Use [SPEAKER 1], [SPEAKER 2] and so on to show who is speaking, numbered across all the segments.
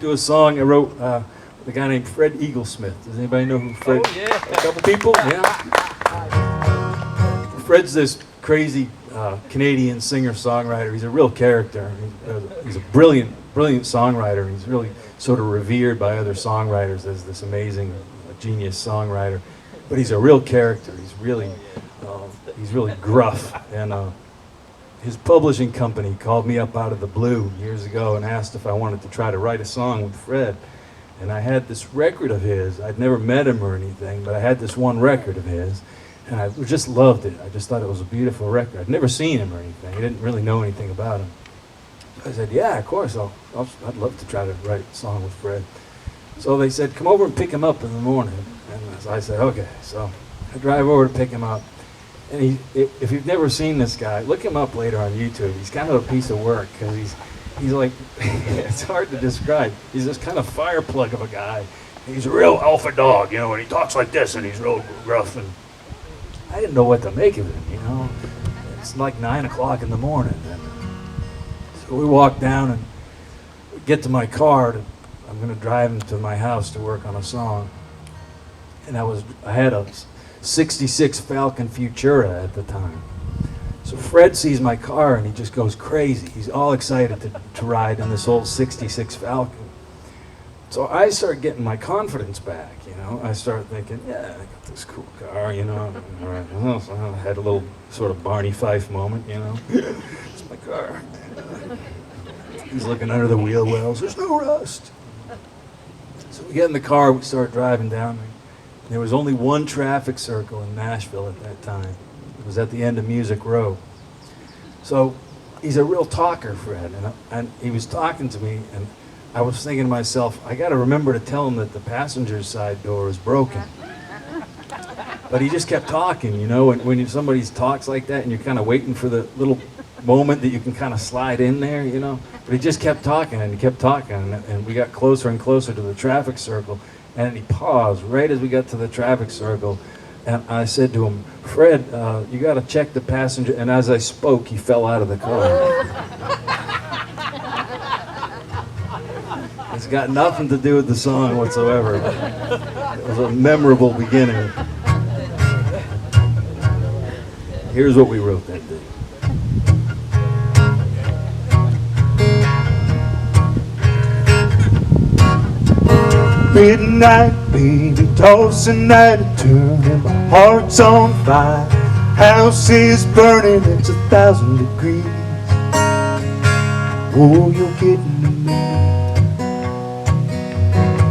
[SPEAKER 1] do a song I wrote with a guy named Fred Eaglesmith. Does anybody know who Fred?
[SPEAKER 2] Oh, yeah.
[SPEAKER 1] A couple people? Yeah. Fred's this crazy Canadian singer-songwriter. He's a real character. He's a brilliant songwriter. He's really sort of revered by other songwriters as this amazing genius songwriter. But he's a real character. He's really gruff. And his publishing company called me up out of the blue years ago and asked if I wanted to try to write a song with Fred. And I had this record of his. I'd never met him or anything, but I had this one record of his. And I just loved it. I just thought it was a beautiful record. I'd never seen him or anything. I didn't really know anything about him. So I said, yeah, of course, I'd love to try to write a song with Fred. So they said, come over and pick him up in the morning. And so I said, okay. So I drive over to pick him up. And if you've never seen this guy, look him up later on YouTube. He's kind of a piece of work because he's like, it's hard to describe. He's this kind of fire plug of a guy. He's a real alpha dog, and he talks like this, and he's real gruff. And I didn't know what to make of him, It's like 9 o'clock in the morning. And so we walk down and we get to my car. I'm going to drive him to my house to work on a song. And I had a 66 Falcon Futura at the time. So Fred sees my car and he just goes crazy. He's all excited to ride in this old 66 Falcon. So I start getting my confidence back, I start thinking, yeah, I got this cool car, All right. So I had a little sort of Barney Fife moment, It's my car. He's looking under the wheel wells. There's no rust. So we get in the car, we start driving down. There was only one traffic circle in Nashville at that time. It was at the end of Music Row. So he's a real talker, Fred, and he was talking to me, and I was thinking to myself, I got to remember to tell him that the passenger side door is broken. But he just kept talking, when somebody talks like that and you're kind of waiting for the little moment that you can kind of slide in there, But he just kept talking and he kept talking, and we got closer and closer to the traffic circle. And he paused right as we got to the traffic circle. And I said to him, Fred, you got to check the passenger. And as I spoke, he fell out of the car. It's got nothing to do with the song whatsoever. It was a memorable beginning. Here's what we wrote that day.
[SPEAKER 3] Midnight, baby, tossing and turning, my heart's on fire. House is burning, it's 1,000 degrees. Oh, you're getting to me.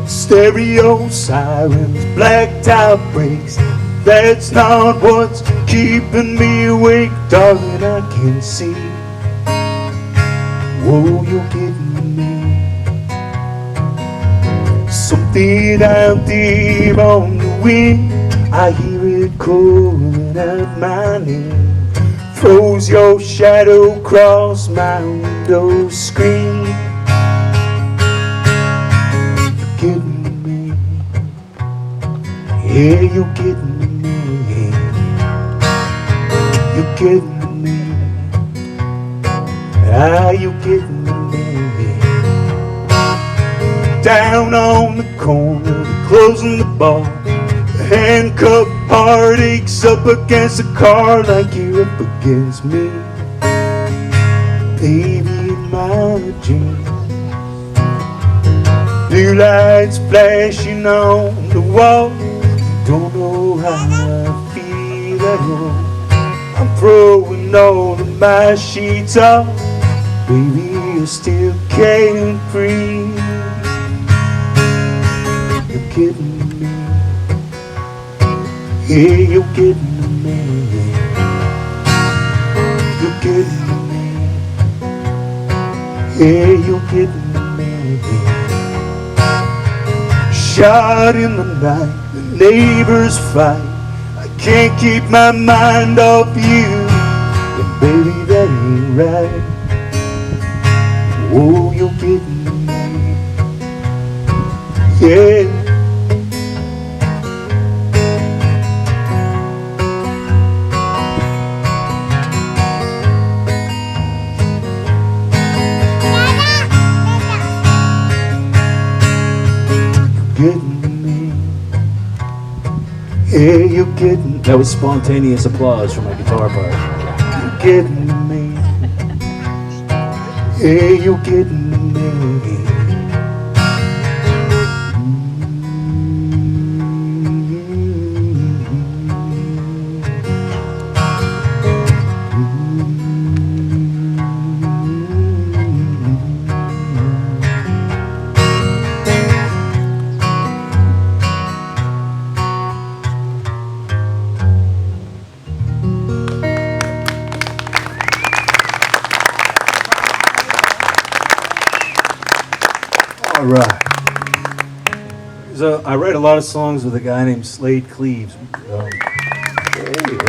[SPEAKER 3] Stereo sirens, blacked out brakes. That's not what's keeping me awake, darling, I can see. Oh, you're getting to me. Something out there on the wind, I hear it calling out my name. Throws your shadow across my window screen. You're getting to me. Yeah, you're getting to me. You're getting to me. Ah, you're getting to me. Down on the corner, they're closing the bar. The handcuffed heart aches up against the car like you're up against me. Baby, in my dreams, blue lights flashing on the wall. You don't know how I feel at home. I'm throwing all of my sheets off. Baby, you still can't breathe. You're getting to me. Yeah, you're getting to me. You're getting to me. Yeah, you're getting to me. Shot in the night, the neighbors fight. I can't keep my mind off you. And baby, that ain't right. Oh, you're getting to me. Yeah. getting to me. Yeah, you're getting,
[SPEAKER 1] That was spontaneous applause for my guitar part.
[SPEAKER 3] getting to me. Yeah, you're getting to me.
[SPEAKER 1] All right. So I write a lot of songs with a guy named Slade Cleaves. Hey,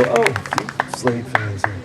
[SPEAKER 1] oh, a few Slade fans here.